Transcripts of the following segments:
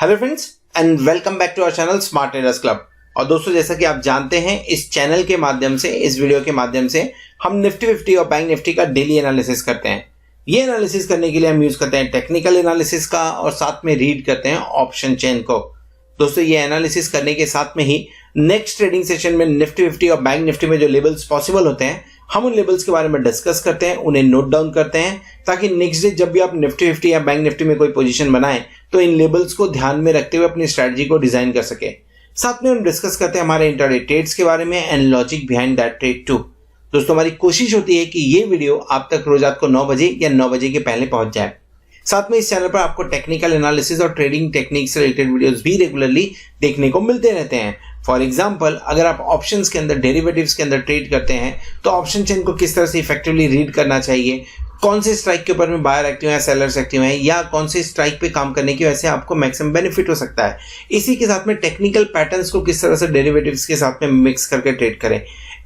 Hello friends and welcome back to our channel smart traders club. और दोस्तों, जैसा कि आप जानते हैं, इस चैनल के माध्यम से, इस वीडियो के माध्यम से हम निफ्टी 50 और बैंक निफ्टी का डेली एनालिसिस करते हैं। ये एनालिसिस करने के लिए हम यूज करते हैं टेक्निकल एनालिसिस का और साथ में रीड करते हैं ऑप्शन चेन को। दोस्तों, ये एनालिसिस करने के साथ में ही नेक्स्ट ट्रेडिंग सेशन में निफ्टी 50 और बैंक निफ्टी में जो लेवल्स पॉसिबल होते हैं, हम उन लेवल्स के बारे में डिस्कस करते हैं, उन्हें नोट डाउन करते हैं, ताकि नेक्स्ट डे जब भी आप निफ्टी 50 या बैंक निफ्टी में कोई पोजीशन बनाएं तो इन लेवल्स को ध्यान में रखते हुए अपनी स्ट्रेटजी को डिजाइन कर सके। साथ में हम डिस्कस करते हैं हमारे इंट्राडे ट्रेड्स के बारे में and logic behind that trade too. दोस्तों, हमारी कोशिश होती है कि ये वीडियो आप तक रोज रात को 9 बजे या 9 बजे के पहले पहुंच जाए। साथ में इस चैनल पर आपको टेक्निकल एनालिसिस और ट्रेडिंग टेक्निक से रिलेटेड वीडियोस भी रेगुलरली देखने को मिलते रहते हैं। फॉर एग्जाम्पल, अगर आप ऑप्शंस के अंदर, डेरिवेटिव्स के अंदर ट्रेड करते हैं तो ऑप्शन चेन को किस तरह से इफेक्टिवली रीड करना चाहिए, कौन से स्ट्राइक के ऊपर में बायर एक्टिव है, सेलर्स एक्टिव हैं, या कौन से स्ट्राइक पे काम करने की वजह से आपको मैक्सिमम बेनिफिट हो सकता है। इसी के साथ में टेक्निकल पैटर्न्स को किस तरह से डेरिवेटिव्स के साथ में मिक्स करके ट्रेड करें,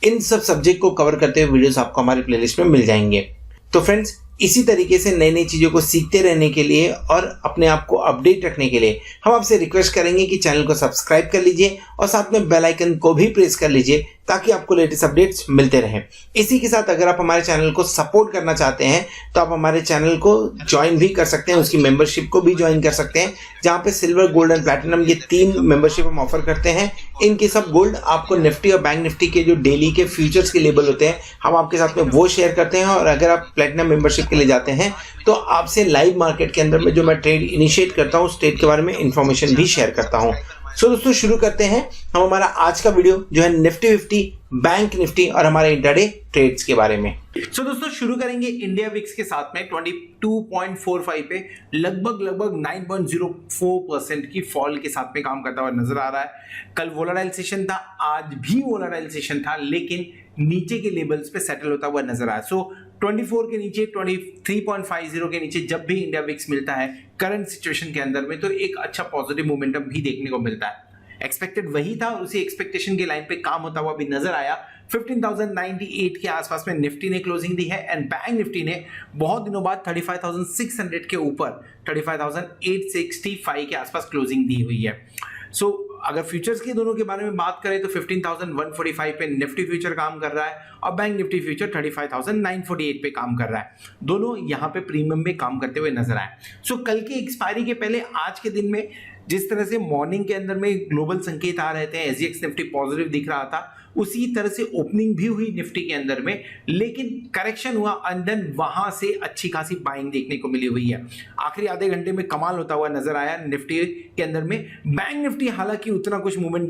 इन सब सब्जेक्ट को कवर करते हुए वीडियोस आपको हमारी प्लेलिस्ट में मिल जाएंगे। तो फ्रेंड्स, इसी तरीके से नई नई चीज़ों को सीखते रहने के लिए और अपने आप को अपडेट रखने के लिए हम आपसे रिक्वेस्ट करेंगे कि चैनल को सब्सक्राइब कर लीजिए और साथ में बेल आइकन को भी प्रेस कर लीजिए ताकि आपको लेटेस्ट अपडेट्स मिलते रहें। इसी के साथ अगर आप हमारे चैनल को सपोर्ट करना चाहते हैं तो आप हमारे चैनल को ज्वाइन भी कर सकते हैं, उसकी मेंबरशिप को भी ज्वाइन कर सकते हैं, जहां पे सिल्वर, गोल्ड एंड प्लैटिनम ये 3 मेंबरशिप हम ऑफर करते हैं। इनके सब गोल्ड आपको निफ्टी और बैंक निफ्टी के जो डेली के फ्यूचर्स के लेवल होते हैं, हम आपके साथ में वो शेयर करते हैं। और अगर आप प्लैटिनम मेंबरशिप के लिए जाते हैं तो आपसे लाइव मार्केट के अंदर में जो मैं ट्रेड इनिशिएट करता हूँ, उस ट्रेड के बारे में इंफॉर्मेशन भी शेयर करता हूँ। सो दोस्तों, शुरू करते हैं हम हमारा आज का वीडियो जो है निफ्टी 50, बैंक निफ्टी और हमारे इंट्राडे ट्रेड्स के बारे में। सो दोस्तों, शुरू करेंगे इंडिया विक्स के साथ में 22.45 पे लगभग 9.04% की फॉल के साथ में काम करता हुआ नजर आ रहा है। कल वोलाटाइल सेशन था, आज भी वोलाटाइल सेशन था, लेकिन नीचे के लेवल्स पे सेटल होता हुआ नजर आया। सो 24 के नीचे, 23.50 के नीचे जब भी इंडिया विक्स मिलता है करंट सिचुएशन के अंदर में, तो एक अच्छा पॉजिटिव मोमेंटम भी देखने को मिलता है। एक्सपेक्टेड वही था और उसी एक्सपेक्टेशन के लाइन पे काम होता हुआ भी नजर आया। 15,098 के आसपास में निफ्टी ने क्लोजिंग दी है एंड बैंक निफ्टी ने बहुत दिनों बाद 35,600 के ऊपर 35,865 के आसपास क्लोजिंग दी हुई है। सो अगर फ्यूचर्स के दोनों के बारे में बात करें तो 15,145 पे निफ्टी फ्यूचर काम कर रहा है और बैंक निफ्टी फ्यूचर 35,948 पे काम कर रहा है। दोनों यहाँ पे प्रीमियम में काम करते हुए नजर आए। सो कल की एक्सपायरी के पहले आज के दिन में जिस तरह से मॉर्निंग के अंदर में ग्लोबल संकेत आ रहे थे, एसजीएक्स निफ्टी पॉजिटिव दिख रहा था, उसी तरह से ओपनिंग भी हुई निफ्टी के अंदर में, लेकिन करेक्शन हुआ एंड देन वहां से अच्छी खासी बाइंग देखने को मिली हुई है। आखिरी आधे घंटे में कमाल होता हुआ नजर आया निफ्टी के अंदर में। बैंक निफ्टी हालांकि उतना कुछ मूवमेंट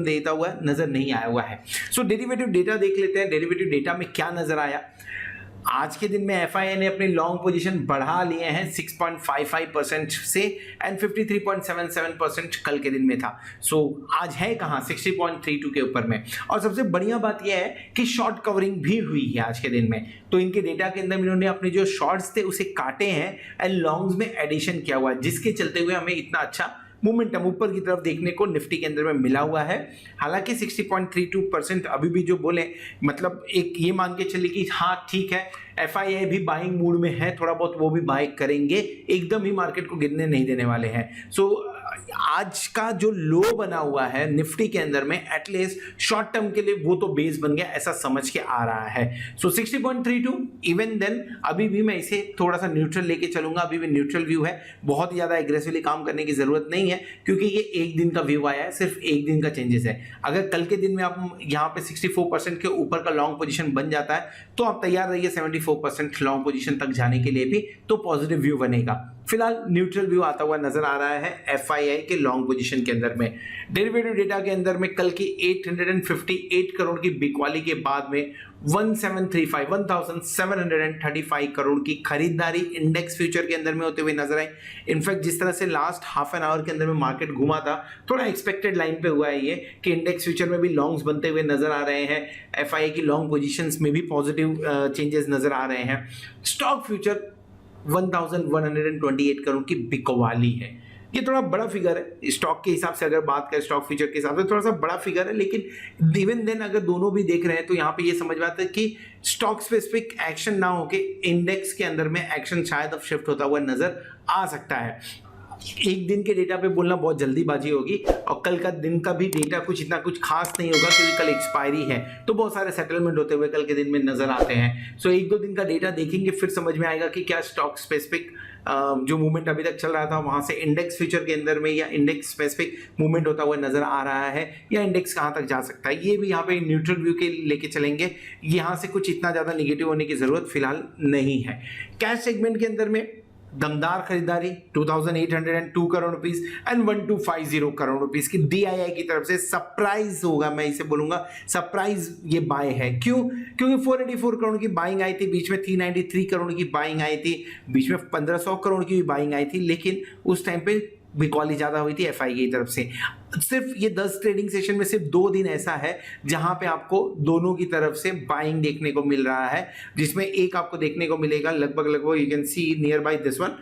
देता हुआ नजर नहीं आया हुआ है। सो डेरिवेटिव डेटा देख लेते हैं, डेरिवेटिव डेटा में क्या नजर आया। आज के दिन में एफआईआई ने अपने लॉन्ग पोजीशन बढ़ा लिए हैं 6.55% से एंड 53.77% कल के दिन में था। सो आज है कहां, 60.32 के ऊपर में। और सबसे बढ़िया बात यह है कि शॉर्ट कवरिंग भी हुई है आज के दिन में। तो इनके डेटा के अंदर इन्होंने अपने जो शॉर्ट्स थे उसे काटे हैं एंड लॉन्ग्स में एडिशन किया हुआ है, जिसके चलते हुए हमें इतना अच्छा मोमेंटम ऊपर की तरफ देखने को निफ्टी के अंदर में मिला हुआ है। हालांकि 60.32% अभी भी जो बोले, मतलब एक ये मान के चले कि हाँ ठीक है, एफआईआई भी बाइंग मूड में है, थोड़ा बहुत वो भी बाइंग करेंगे, एकदम ही मार्केट को गिरने नहीं देने वाले हैं। सो आज का जो लो बना हुआ है निफ्टी के अंदर में, एटलीस्ट शॉर्ट टर्म के लिए वो तो बेस बन गया, ऐसा समझ के आ रहा है। सो 60.32 इवन देन अभी भी मैं इसे थोड़ा सा न्यूट्रल लेके चलूंगा, अभी भी न्यूट्रल व्यू है, बहुत ज्यादा एग्रेसिवली काम करने की जरूरत नहीं है क्योंकि ये एक दिन का व्यू आया है, सिर्फ एक दिन का चेंजेस है। अगर कल के दिन में आप यहाँ पे 64% के ऊपर का लॉन्ग पोजीशन बन जाता है तो आप तैयार रहिए 74% लॉन्ग पोजीशन तक जाने के लिए भी, तो पॉजिटिव व्यू बनेगा। फिलहाल न्यूट्रल व्यू आता हुआ नजर आ रहा है एफआईआई के लॉन्ग पोजीशन के अंदर में। डेरिवेटिव डेटा के अंदर में कल की 858 करोड़ की बिकवाली के बाद में 1735 करोड़ की खरीदारी इंडेक्स फ्यूचर के अंदर में होते हुए नजर आई। इनफैक्ट जिस तरह से लास्ट हाफ एन आवर के अंदर में मार्केट घुमा था, थोड़ा एक्सपेक्टेड लाइन पे हुआ है ये कि इंडेक्स फ्यूचर में भी लॉन्ग्स बनते हुए नजर आ रहे हैं, एफआईआई की लॉन्ग पोजीशंस में भी पॉजिटिव चेंजेस नजर आ रहे हैं। स्टॉक फ्यूचर 1128 करोड़ की बिकवाली है। ये थोड़ा बड़ा फिगर है स्टॉक के हिसाब से, अगर बात करें स्टॉक फ्यूचर के हिसाब से थोड़ा सा बड़ा फिगर है, लेकिन इवन देन अगर दोनों भी देख रहे हैं तो यहाँ पे ये समझ में आता है कि स्टॉक स्पेसिफिक एक्शन ना होके इंडेक्स के अंदर में एक्शन शायद अब शिफ्ट होता हुआ नजर आ सकता है। एक दिन के डेटा पे बोलना बहुत जल्दीबाजी होगी और कल का दिन का भी डेटा कुछ इतना कुछ खास नहीं होगा क्योंकि कल एक्सपायरी है, तो बहुत सारे सेटलमेंट होते हुए कल के दिन में नजर आते हैं। सो एक दो दिन का डेटा देखेंगे फिर समझ में आएगा कि क्या स्टॉक स्पेसिफिक जो मूवमेंट अभी तक चल रहा था वहां से इंडेक्स फ्यूचर के अंदर में या इंडेक्स स्पेसिफिक मूवमेंट होता हुआ नजर आ रहा है या इंडेक्स कहां तक जा सकता है। ये भी यहाँ पे न्यूट्रल व्यू के लेके चलेंगे, यहां से कुछ इतना ज्यादा निगेटिव होने की जरूरत फिलहाल नहीं है। कैश सेगमेंट के अंदर में दमदार खरीदारी 2802 crore rupees and 1250 crore rupees की DII की तरफ से सरप्राइज होगा, मैं इसे बोलूंगा सरप्राइज ये बाय है। क्यों? क्योंकि 484 करोड़ की बाइंग आई थी, बीच में 393 करोड़ की बाइंग आई थी, बीच में 1500 करोड़ की भी बाइंग आई थी, लेकिन उस टाइम पे बिकॉली ज्यादा हुई थी FI की तरफ से। सिर्फ ये 10 ट्रेडिंग सेशन में सिर्फ 2 दिन ऐसा है जहां पे आपको दोनों की तरफ से बाइंग देखने को मिल रहा है, जिसमें एक आपको देखने को मिलेगा लगभग you can see near by this one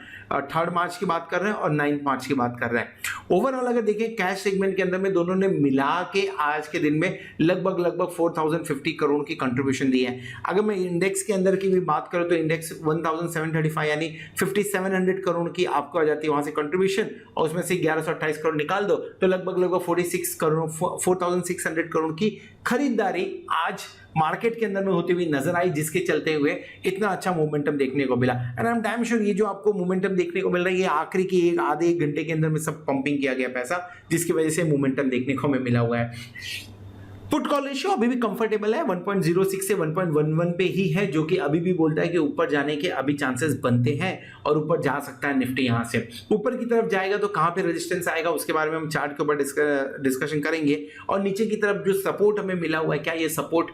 3 मार्च की बात कर रहे हैं और 9 मार्च की बात कर रहे हैं। ओवरऑल अगर देखें कैश सेगमेंट के अंदर में दोनों ने मिला के आज के दिन में लगभग 4050 करोड़ की कंट्रीब्यूशन दी है। अगर मैं इंडेक्स के अंदर की भी बात करूं तो इंडेक्स 1735 यानी 5700 करोड़ की आपको आ जाती है वहां से कंट्रीब्यूशन, और उसमें से 1128 करोड़ निकाल दो तो लगभग 46 करोड़ 4600 करोड़ की खरीदारी आज मार्केट के अंदर में होती हुई नजर आई, जिसके चलते हुए इतना अच्छा मोमेंटम देखने को मिला। And I am damn sure ये जो आपको मोमेंटम देखने को मिल रहा है ये आखिरी की आधे एक घंटे के अंदर में सब पंपिंग किया गया पैसा, जिसकी वजह से मोमेंटम देखने को हमें मिला हुआ है। पुट कॉल रेशियो अभी भी कंफर्टेबल है, 1.06 से 1.11 पे ही है, जो कि अभी भी बोलता है कि ऊपर जाने के अभी चांसेस बनते हैं और ऊपर जा सकता है निफ्टी। यहां से ऊपर की तरफ जाएगा तो कहां पे रेजिस्टेंस आएगा उसके बारे में हम चार्ट के ऊपर डिस्कशन करेंगे, और नीचे की तरफ जो सपोर्ट हमें मिला हुआ है क्या ये सपोर्ट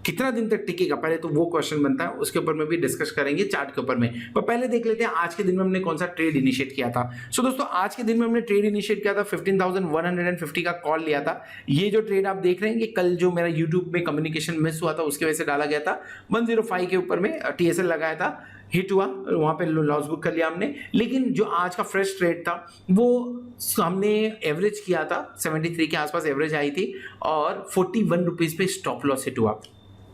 कितना दिन तक टिकेगा, पहले तो वो क्वेश्चन बनता है, उसके ऊपर में भी डिस्कस करेंगे चार्ट के ऊपर में। पर पहले देख लेते हैं आज के दिन में हमने कौन सा ट्रेड इनिशिएट किया था। सो दोस्तों आज के दिन में हमने ट्रेड इनिशिएट किया था 15,150 का कॉल लिया था। ये जो ट्रेड आप देख रहे हैं कि कल जो मेरा यूट्यूब में कम्युनिकेशन मिस हुआ था उसकी वजह से डाला गया था, 105 के ऊपर में TSL लगाया था, हिट हुआ, वहां पे लॉस बुक कर लिया हमने। लेकिन जो आज का फ्रेश ट्रेड था वो हमने एवरेज किया था 73 के आसपास एवरेज आई थी और 41 रुपीज पे स्टॉप लॉस हिट हुआ।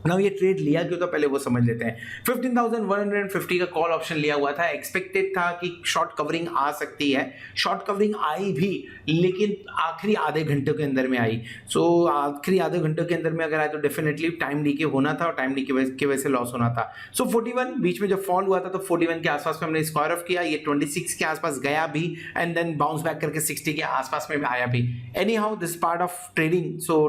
नाउ ये ट्रेड लिया क्यों था पहले वो समझ लेते हैं। 15,150 का कॉल ऑप्शन लिया हुआ था, एक्सपेक्टेड था कि शॉर्ट कवरिंग आ सकती है, शॉर्ट कवरिंग आई भी लेकिन आखिरी आधे घंटे के अंदर में आई। सो आखिरी आधे घंटे के अंदर में अगर आए तो डेफिनेटली टाइम डी के होना था और टाइम डी की वजह से लॉस होना था। सो 41 बीच में जब फॉल हुआ था तो 41 के आसपास में हमने स्क्वायर ऑफ किया, ये 26 के आसपास गया भी एंड देन बाउंस बैक करके 60 के आसपास में भी आया भी। Anyhow this part of trading, so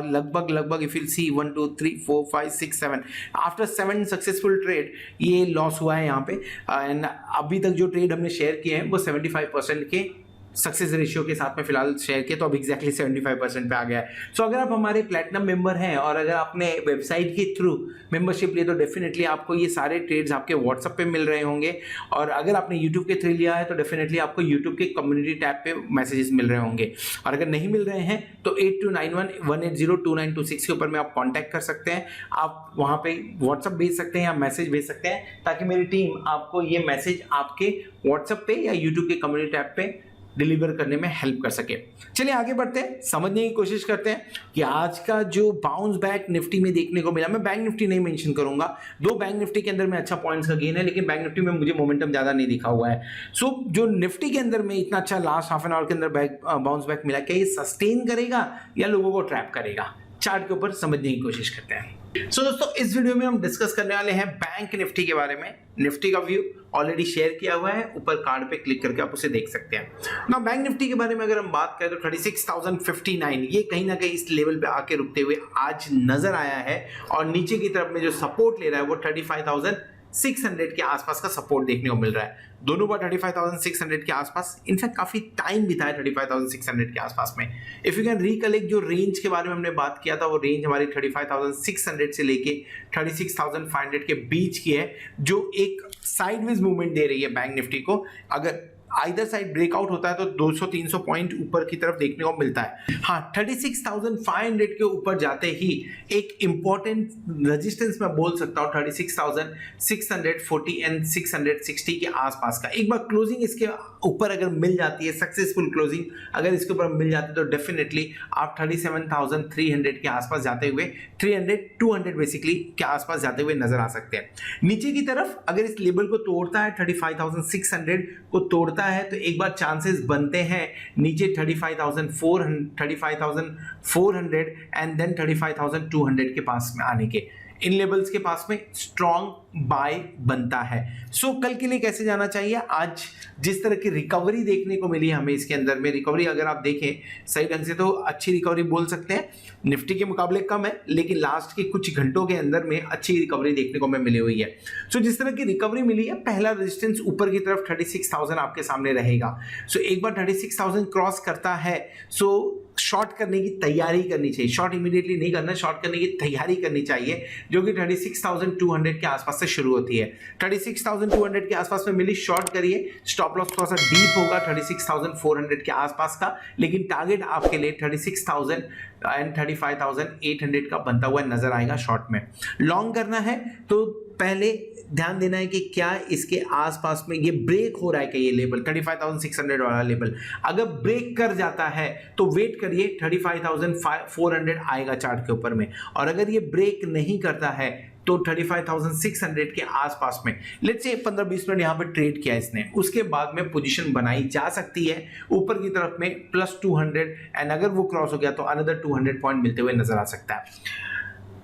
लगभग if you see 1 2 3 4 5 6 7 after 7 successful trade ये लॉस हुआ है यहाँ पे। एंड अभी तक जो ट्रेड हमने शेयर किए हैं वो 75% के सक्सेस रेशियो के साथ में फिलहाल शेयर किया, तो अब एग्जैक्टली 75% पे आ गया है। सो अगर आप हमारे प्लेटिनम मेंबर हैं और अगर आपने वेबसाइट के थ्रू मेंबरशिप लिया तो डेफिनेटली आपको ये सारे ट्रेड्स आपके व्हाट्सएप पे मिल रहे होंगे, और अगर आपने यूट्यूब के थ्रू लिया है तो डेफिनेटली आपको यूट्यूब के कम्युनिटी टैब पे मैसेजेस मिल रहे होंगे, और अगर नहीं मिल रहे हैं तो 8291180292 के ऊपर में आप कॉन्टैक्ट कर सकते हैं। आप वहां पे व्हाट्सएप भेज सकते हैं या मैसेज भेज सकते हैं ताकि मेरी टीम आपको ये मैसेज आपके व्हाट्सएप पे या यूट्यूब के कम्युनिटी टैब पे डिलीवर करने में हेल्प कर सके। चलिए आगे बढ़ते हैं, समझने की कोशिश करते हैं कि आज का जो बाउंस बैक निफ्टी में देखने को मिला। मैं बैंक निफ्टी नहीं मेंशन करूंगा, दो बैंक निफ्टी के अंदर में अच्छा पॉइंट्स का गेन है, लेकिन बैंक निफ्टी में मुझे मोमेंटम ज्यादा नहीं दिखा हुआ है। सो जो निफ्टी के अंदर में इतना अच्छा लास्ट हाफ एन आवर के अंदर बाउंस बैक मिला, क्या ये सस्टेन करेगा या लोगों को ट्रैप करेगा, चार्ट के ऊपर समझने की कोशिश करते हैं। सो दोस्तों इस वीडियो में हम डिस्कस करने वाले हैं बैंक निफ्टी के बारे में। निफ्टी का व्यू ऑलरेडी शेयर किया हुआ है, ऊपर कार्ड पे क्लिक करके आप उसे देख सकते हैं। ना बैंक निफ्टी के बारे में अगर हम बात करें तो 36,059 ये कहीं ना कहीं इस लेवल पे आके रुकते हुए आज नजर आया है, और नीचे की तरफ में जो सपोर्ट ले रहा है वो 35,600 के आसपास का सपोर्ट देखने को मिल रहा है। दोनों बार 35,600 के आसपास, इनफैक्ट काफी टाइम बिता है 35,600 के आसपास में। इफ यू कैन रिकलेक्ट जो रेंज के बारे में हमने बात किया था वो रेंज हमारी 35,600 से लेके 36,500 के बीच की है, जो एक साइडवेज मूवमेंट दे रही है बैंक निफ्टी को। अगर आइदर साइड ब्रेकआउट होता है तो 200-300 पॉइंट ऊपर की तरफ देखने को मिलता है। हाँ 36,500 के ऊपर जाते ही एक इंपॉर्टेंट रेजिस्टेंस मैं बोल सकता हूँ 36,640 एंड 660 के आसपास का। एक बार क्लोजिंग इसके ऊपर अगर मिल जाती है, सक्सेसफुल क्लोजिंग अगर इसके ऊपर मिल जाती है तो डेफिनेटली आप 37,300 के आसपास जाते हुए 200 बेसिकली के आसपास जाते हुए नजर आ सकते हैं। नीचे की तरफ अगर इस लेवल को तोड़ता है 35,600 को तोड़ता बनता है तो एक बार चांसेस बनते हैं नीचे 35,400 एंड देन 35,200 के पास में आने के। इन लेवल्स के पास में स्ट्रॉन्ग बाय बनता है। सो कल के लिए कैसे जाना चाहिए? आज जिस तरह की रिकवरी देखने को मिली हमें इसके अंदर में, रिकवरी अगर आप देखें सही ढंग से तो अच्छी रिकवरी बोल सकते हैं, निफ्टी के मुकाबले कम है लेकिन लास्ट के कुछ घंटों के अंदर में अच्छी रिकवरी देखने को हमें मिली हुई है। सो जिस तरह की रिकवरी मिली है, पहला रेजिस्टेंस ऊपर की तरफ 36,000 आपके सामने रहेगा। सो एक बार 36,000 क्रॉस करता है सो शॉर्ट करने की तैयारी करनी चाहिए। शॉर्ट इमीडिएटली नहीं करना, शॉर्ट करने की तैयारी करनी चाहिए जो कि 36,200 के आसपास से शुरू होती है। 36,200 के आसपास में मिली, शॉर्ट करिए। स्टॉप लॉस थोड़ा सा डीप होगा 36,400 के आसपास का, लेकिन टारगेट आपके लिए 36,000 एंड 35,800 का बनता हुआ नजर आएगा शॉर्ट में। लॉन्ग करना है तो पहले ध्यान देना है कि क्या इसके आसपास में ये ब्रेक हो रहा है कि ये लेवल 35,600 वाला लेवल अगर ब्रेक कर जाता है तो वेट करिए 35,400 आएगा चार्ट के ऊपर में, और अगर ये ब्रेक नहीं करता है तो 35,600 के आसपास में लेट्स से 15-20 मिनट यहां पे ट्रेड किया इसने, उसके बाद में पोजीशन बनाई जा सकती है ऊपर की तरफ में +200 एंड अगर वो क्रॉस हो गया तो अनदर 200 पॉइंट मिलते हुए नजर आ सकता है।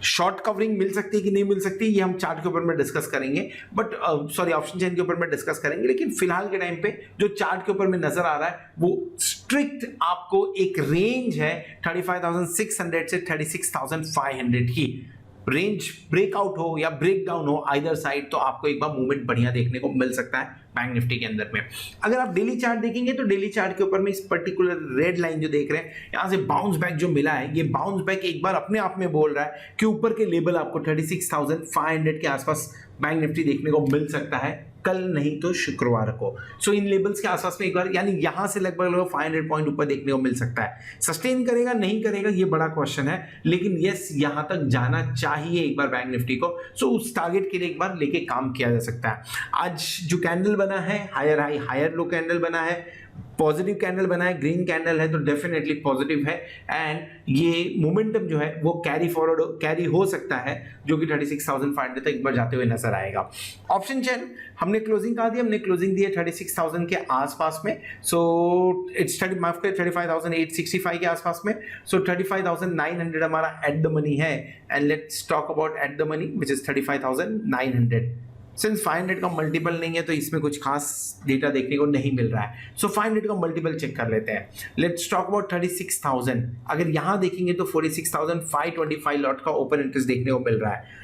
शॉर्ट कवरिंग मिल सकती है कि नहीं मिल सकती ये हम चार्ट के ऊपर में डिस्कस करेंगे, बट सॉरी ऑप्शन चेन के ऊपर में डिस्कस करेंगे, लेकिन फिलहाल के टाइम पे जो चार्ट के ऊपर में नजर आ रहा है वो स्ट्रिक्ट आपको एक रेंज है 35,600 से 36,500 की रेंज। ब्रेकआउट हो या ब्रेक डाउन हो आइदर साइड तो आपको एक बार मूवमेंट बढ़िया देखने को मिल सकता है बैंक निफ्टी के अंदर में। अगर आप डेली चार्ट देखेंगे तो डेली चार्ट के ऊपर में इस पर्टिकुलर रेड लाइन जो देख रहे हैं यहां से बाउंस बैक जो मिला है, ये बाउंस बैक एक बार अपने आप में बोल रहा है कि ऊपर के लेवल आपको 36,500 के आसपास बैंक निफ्टी देखने को मिल सकता है कल नहीं तो शुक्रवार को। सो इन लेवल्स के आसपास में एक बार यानी यहां से लगभग 500 पॉइंट ऊपर देखने को मिल सकता है। सस्टेन करेगा नहीं करेगा ये बड़ा क्वेश्चन है, लेकिन यस यहां तक जाना चाहिए एक बार बैंक निफ्टी को। सो उस टारगेट के लिए एक बार लेके काम किया जा सकता है। आज जो कैंडल बना है higher high higher low candle बना है, पॉजिटिव कैंडल बना है, ग्रीन कैंडल है तो डेफिनेटली पॉजिटिव है एंड ये मोमेंटम जो है वो कैरी हो सकता है जो कि 36,500 तक एक बार जाते हुए नजर आएगा। ऑप्शन चेन हमने क्लोजिंग कहा दी, हमने क्लोजिंग दी है 36,000 के आसपास में। सो इट्स 35,865 के आसपास में। सो 35,900 हमारा एट द मनी है and let's talk about at the money which is 35,900। Since 500 का मल्टीपल नहीं है तो इसमें कुछ खास डेटा देखने को नहीं मिल रहा है। सो 500 का मल्टीपल चेक कर लेते हैं। Let's talk about 36,000। अगर यहां देखेंगे तो 46,525 लॉट का ओपन इंटरेस्ट देखने को मिल रहा है।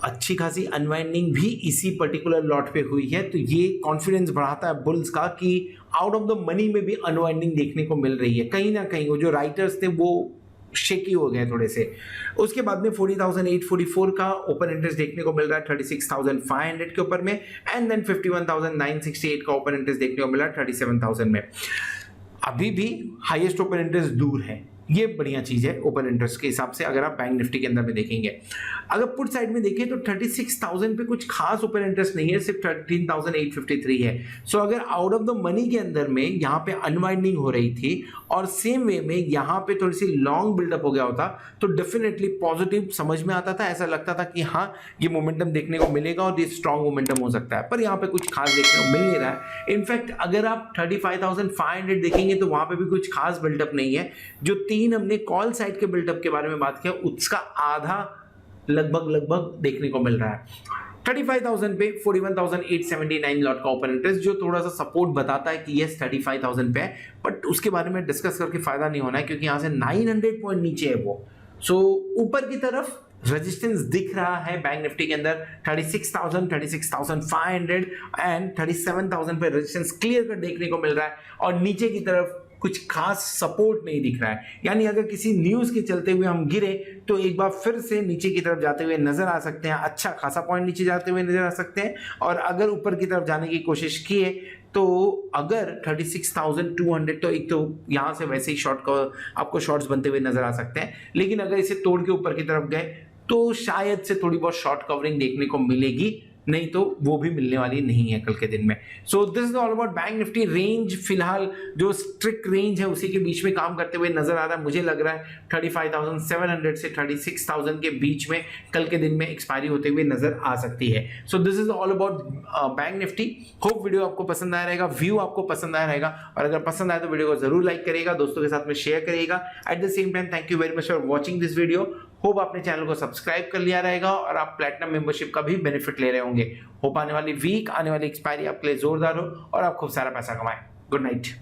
अच्छी खासी अनवाइंडिंग भी इसी पर्टिकुलर लॉट पे हुई है तो ये कॉन्फिडेंस बढ़ाता है बुल्स का कि आउट ऑफ द मनी में भी अनवाइंडिंग देखने को मिल रही है। कहीं ना कहीं वो जो राइटर्स थे वो शेकी हो गए थोड़े से। उसके बाद में 40,844 का ओपन इंटरेस्ट देखने को मिल रहा है 36,500 के ऊपर में एंड देन 51,968 का ओपन इंटरेस्ट देखने को मिल रहा है 37,000 में। अभी भी हाईएस्ट ओपन इंटरेस्ट दूर है, ये बढ़िया चीज है ओपन इंटरेस्ट के हिसाब से अगर आप बैंक निफ्टी के अंदर में देखेंगे। अगर पुट साइड में देखें तो 36,000 पे कुछ खास ओपन इंटरेस्ट नहीं है, सिर्फ 13,853 है। सो अगर आउट ऑफ द मनी के अंदर में यहाँ पे अनवाइंडिंग हो रही थी और सेम वे में यहाँ पे थोड़ी सी लॉन्ग बिल्डअप हो गया होता तो डेफिनेटली पॉजिटिव समझ में आता था, ऐसा लगता था कि हाँ ये मोमेंटम देखने को मिलेगा और ये स्ट्रॉन्ग मोमेंटम हो सकता है, पर यहाँ पे कुछ खास देखने को मिल नहीं रहा है। इनफैक्ट अगर आप 35,500 देखेंगे तो वहां पे भी कुछ खास बिल्डअप नहीं है। जो हमने कॉल साइड के बिल्डअप के बारे में बात किया उसका आधा लगभग देखने को मिल रहा है। 35,000 पे 41,879 लॉट का ओपन इंटरेस्ट जो थोड़ा सा सपोर्ट बताता है कि यस 35,000 पे है, बट उसके बारे में डिस्कस करके फायदा नहीं होना है क्योंकि यहां से 900 पॉइंट नीचे है वो। सो ऊपर की तरफ रेजिस्टेंस दिख रहा है बैंक निफ्टी के अंदर 36,000, 36,500 एंड 37,000 पे रेजिस्टेंस क्लियर कर देखने को मिल रहा है और नीचे की तरफ कुछ खास सपोर्ट नहीं दिख रहा है। यानी अगर किसी न्यूज के चलते हुए हम गिरे तो एक बार फिर से नीचे की तरफ जाते हुए नजर आ सकते हैं, अच्छा खासा पॉइंट नीचे जाते हुए नजर आ सकते हैं। और अगर ऊपर की तरफ जाने की कोशिश किए तो अगर 36,200 तो एक तो यहां से वैसे ही शॉर्ट का आपको शॉर्ट्स बनते हुए नजर आ सकते हैं, लेकिन अगर इसे तोड़ के ऊपर की तरफ गए तो शायद से थोड़ी बहुत शॉर्ट कवरिंग देखने को मिलेगी नहीं तो वो भी मिलने वाली नहीं है कल के दिन में। So this is all about bank Nifty. Range फिलहाल जो स्ट्रिक्ट रेंज है उसी के बीच में काम करते हुए नजर आ रहा है। मुझे लग रहा है 35,700 से 36,000 के बीच में कल के दिन में एक्सपायरी होते हुए नजर आ सकती है। So this is all about bank Nifty. Hope video आपको पसंद आया रहेगा, व्यू आपको पसंद आया रहेगा, और अगर पसंद आए तो वीडियो को जरूर लाइक करिएगा, दोस्तों के साथ में शेयर करिएगा। At the same time thank you very much for watching this video. Hope आपने चैनल को सब्सक्राइब कर लिया रहेगा और आप प्लैटिनम मेंबरशिप का भी बेनिफिट ले रहे होंगे। होप आने वाली वीक, आने वाली एक्सपायरी आपके लिए जोरदार हो और आप खूब सारा पैसा कमाएं। Good night.